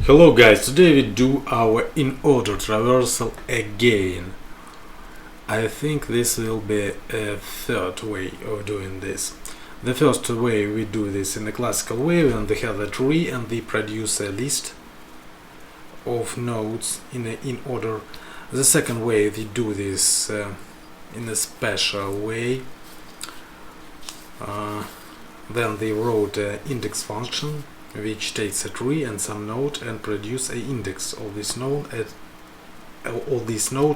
Hello guys, today we do our in-order traversal again. I think this will be a third way of doing this. The first way we do this in a classical way when we have a tree and we produce a list of nodes in order. The second way we do this in a special way. Then we wrote an index function which takes a tree and some node and produce an index of this node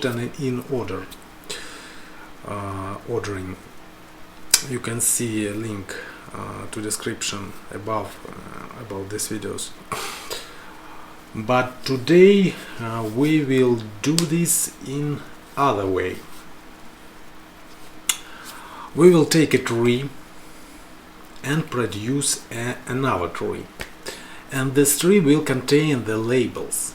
and in order ordering. You can see a link to description above about these videos. But today we will do this in other way. We will take a tree and produce another tree, and this tree will contain the labels,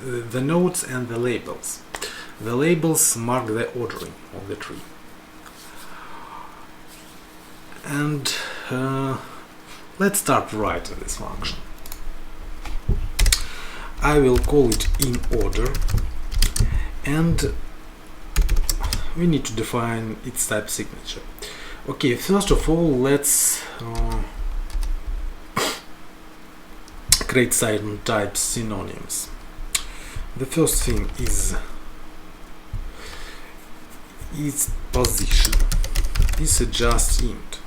the nodes and the labels. The labels mark the ordering of the tree. And let's start writing this function. I will call it in order, and we need to define its type signature. Okay, first of all, let's create certain type synonyms. The first thing is its position. This is just int.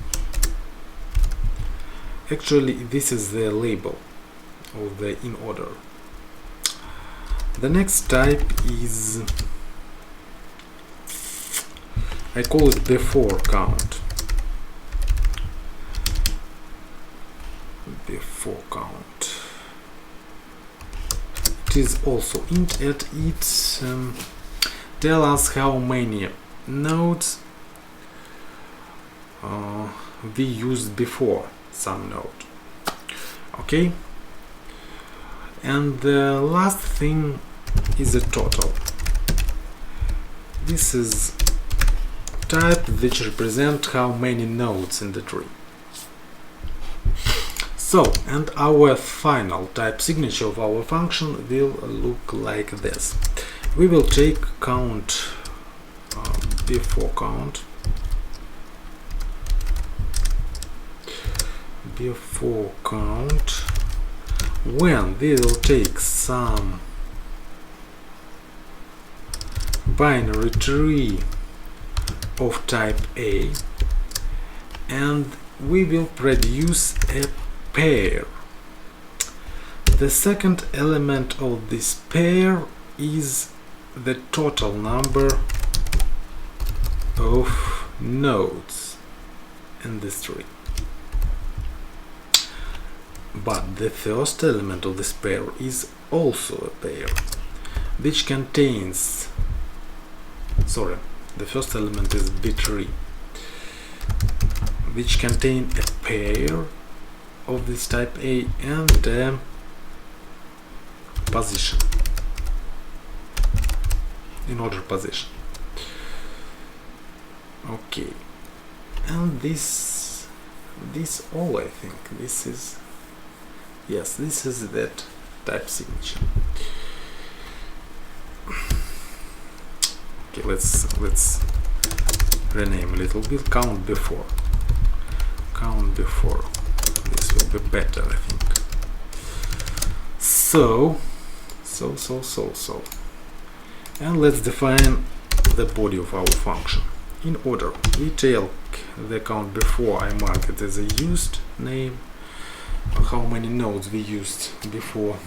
Actually, this is the label of the in order. The next type is, I call it before count. Before count. It is also int, and it tell us how many nodes we used before some node. Okay. And the last thing is a total. This is type which represent how many nodes in the tree. So, and our final type signature of our function will look like this. We will take count before count, when we will take some binary tree of type A, and we will produce a pair. The second element of this pair is the total number of nodes in this tree. But the first element of this pair is also a pair which contains, the first element is b3, which contain a pair of this type A and a position, in order position. Okay, and this all, I think this is, yes, this is that type signature. Okay, let's rename a little bit. Count before. This will be better, I think. So, and let's define the body of our function. In order, we take the count before. I mark it as a used name, how many nodes we used before,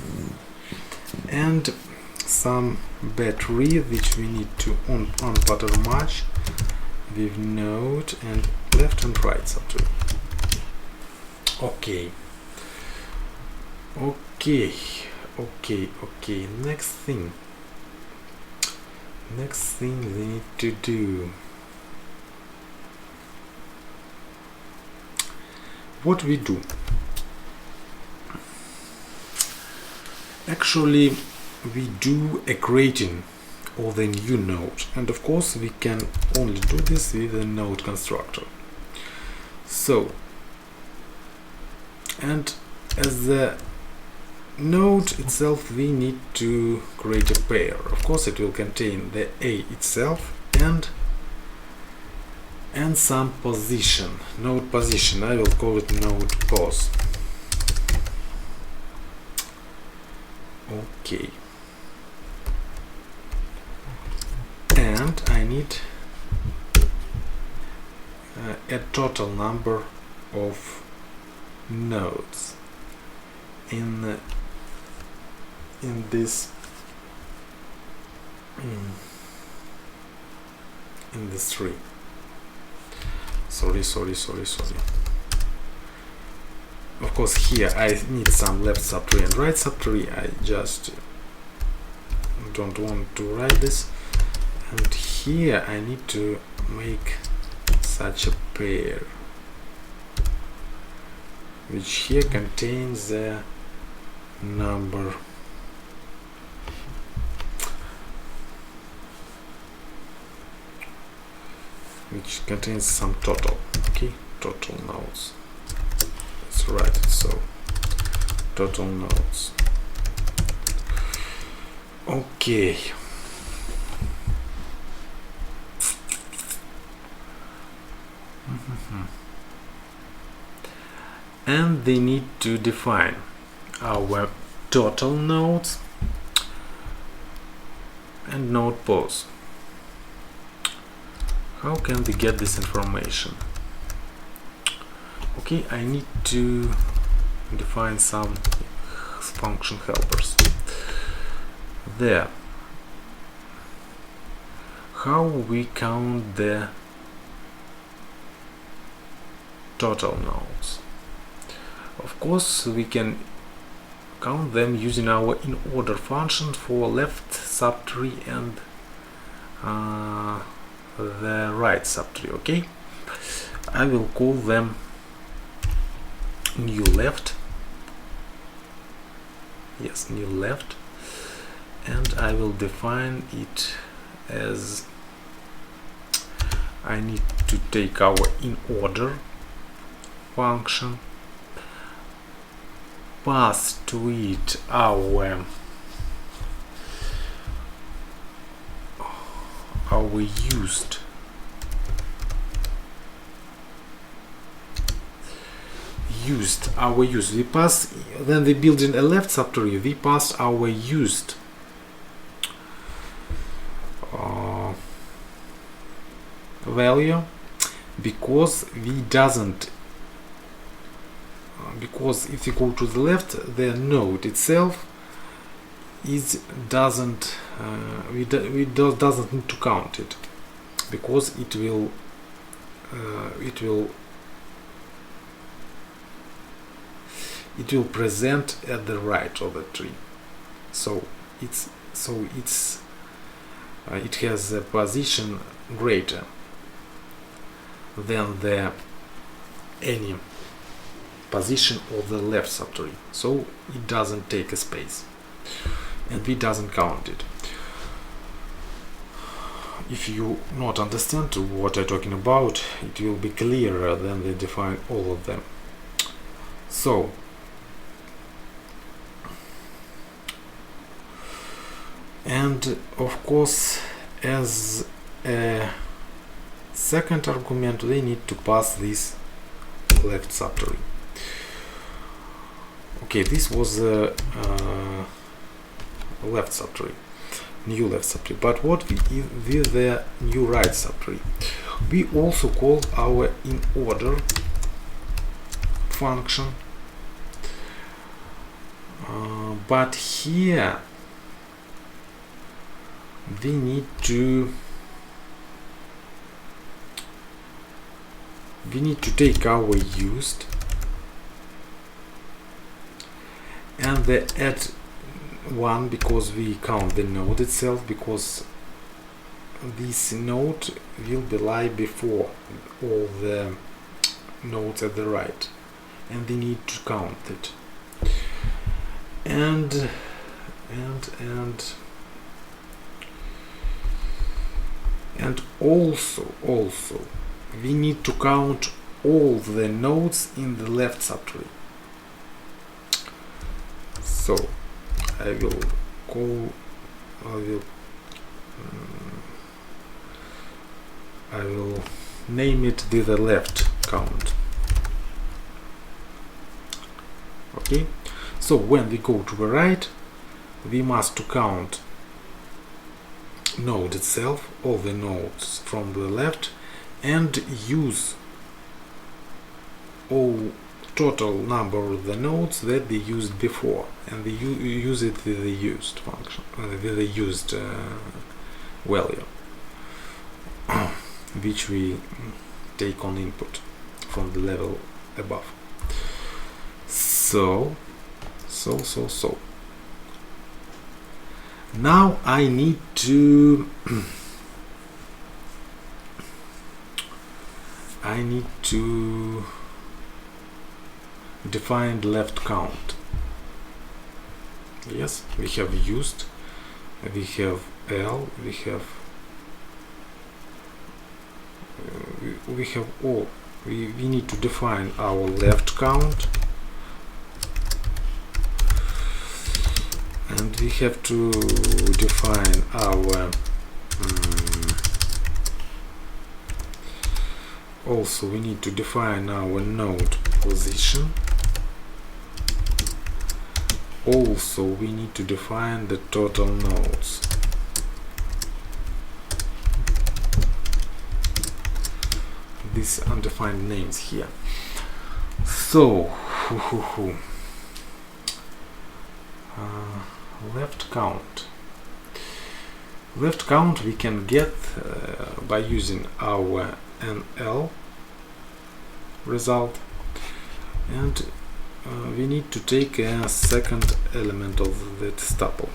and some battery which we need to on pattern match with node and left and right subtree. Okay. Next thing we need to do. What we do? Actually, we do a creating of the new node, and of course we can only do this with a node constructor. So And as the node itself, we need to create a pair. Of course, it will contain the A itself and some position, node position. I will call it node pos. Okay. And I need a total number of nodes in this tree. Sorry. Of course, here I need some left subtree and right subtree. I just don't want to write this. And here I need to make such a pair, which here contains the number which contains some total. Okay, total nodes. Let's write it so. Total nodes. Okay. And they need to define our total nodes and node pos. How can we get this information? Okay, I need to define some function helpers. There. How we count the total nodes? Of course, we can count them using our inorder function for left subtree and the right subtree. Okay, I will call them new left. Yes, new left, and I will define it as I need to take our inorder function, pass to it our used we pass, then we build in a left subtree, we pass our used value, because we doesn't because if you go to the left, the node itself doesn't need to count it, because it will present at the right of the tree. So it has a position greater than any position of the left subtree, so it doesn't take a space and we doesn't count it. If you not understand what I'm talking about, it will be clearer than we define all of them. So and of course, as a second argument, we need to pass this left subtree. Okay, this was a left subtree, new left subtree. But what with the new right subtree? We also call our inorder function, but here we need to take our used and the add one, because we count the node itself, because this node will be lie before all the nodes at the right, and we need to count it. And also we need to count all the nodes in the left subtree. So I will call, I will name it with the left count. Okay, so when we go to the right, we must count node itself, all the nodes from the left, and use all total number of the nodes that we used before, and we use it with the used function, with the used value, which we take on input from the level above. So now I need to define left count. Yes, we have used, we have L, we have all. We need to define our left count, and we have to define our also we need to define our node position. Also we need to define the total nodes. These undefined names here. So left count. Left count we can get by using our NL result, and we need to take a second element of that tuple,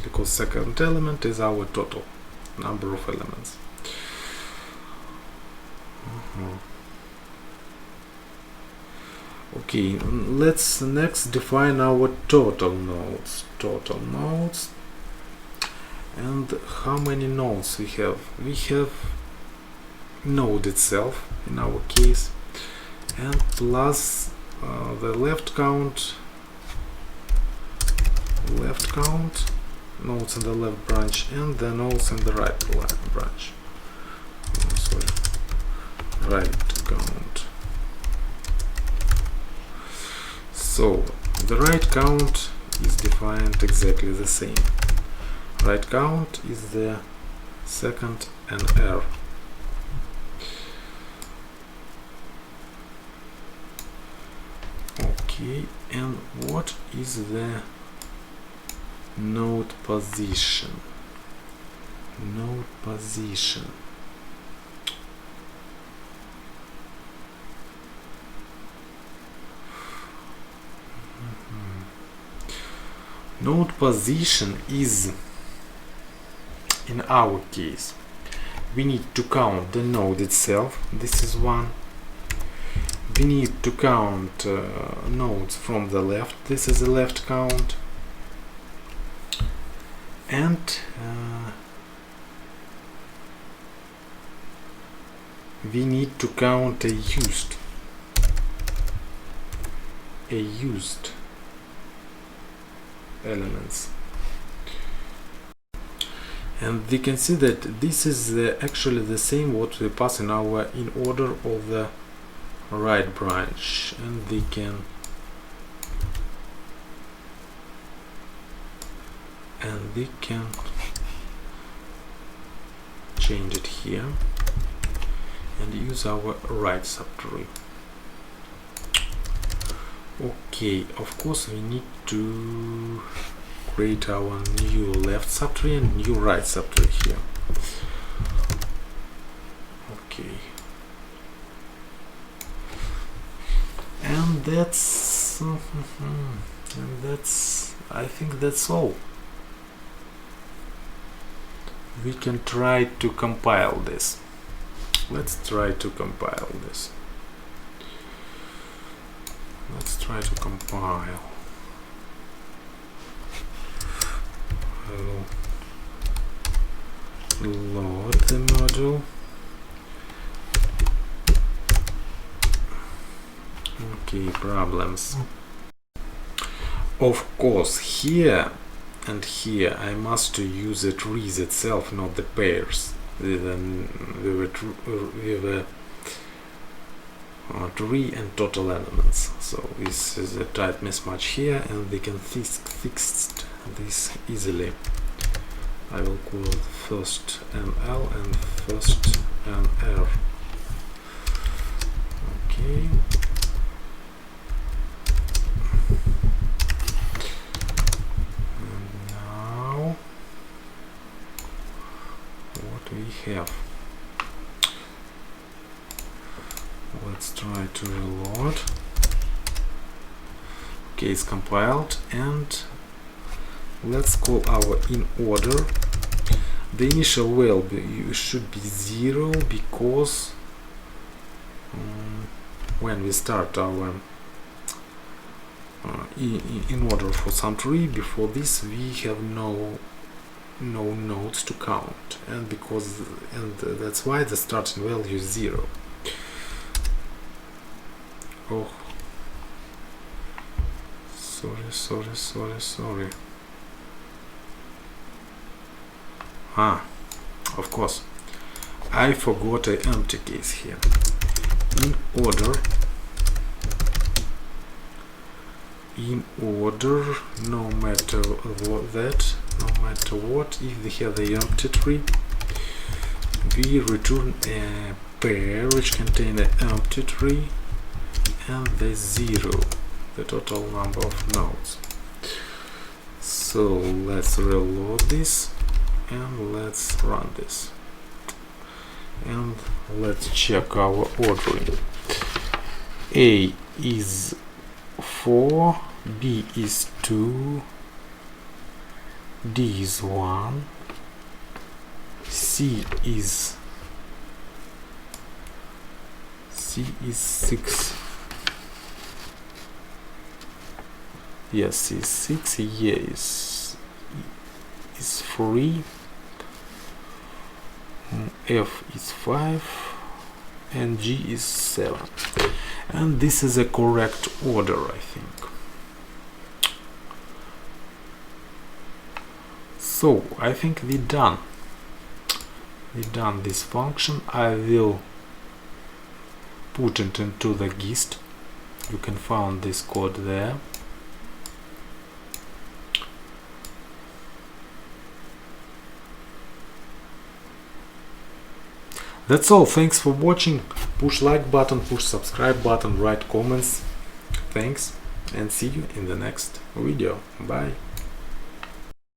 because second element is our total number of elements. Okay, let's next define our total nodes. Total nodes, and how many nodes we have? We have node itself in our case, and plus the left count, nodes in the left branch, and the nodes in the right branch. Sorry, right count. So the right count is defined exactly the same. Right count is the second NR. Okay, and what is the node position? Node position. Node position is, in our case, we need to count the node itself. This is one. We need to count nodes from the left. This is the left count. And we need to count a used elements, and we can see that this is actually the same what we pass in our in order of the right branch, and we can change it here and use our right subtree. Okay, of course we need to create our new left subtree and new right subtree here. Okay, and that's I think that's all. We can try to compile this. Let's try to compile this. Let's try to compile. I will load the module. Okay, problems. Of course, here and here I must use the trees itself, not the pairs with a tree and total elements. So this is a tight mismatch here, and we can fix this easily. I will call first ML and first MR. Okay. And now what we have? Let's try to reload. Okay, it's compiled, and let's call our inorder. The initial value should be 0 because when we start our in order for some tree, before this we have no nodes to count, and that's why the starting value is 0. Oh, sorry. Of course, I forgot an empty case here. In order, no matter what, if we have the empty tree, we return a pair which contain an empty tree and the 0, the total number of nodes. So let's reload this and let's run this, and let's check our ordering. A is 4, B is 2, D is 1, C is 6. Yes, C is 6, E is 3, F is 5, and G is 7. And this is a correct order, I think. So I think we're done this function. I will put it into the gist. You can find this code there. That's all. Thanks for watching. Push like button, push subscribe button, write comments. Thanks, and see you in the next video. Bye.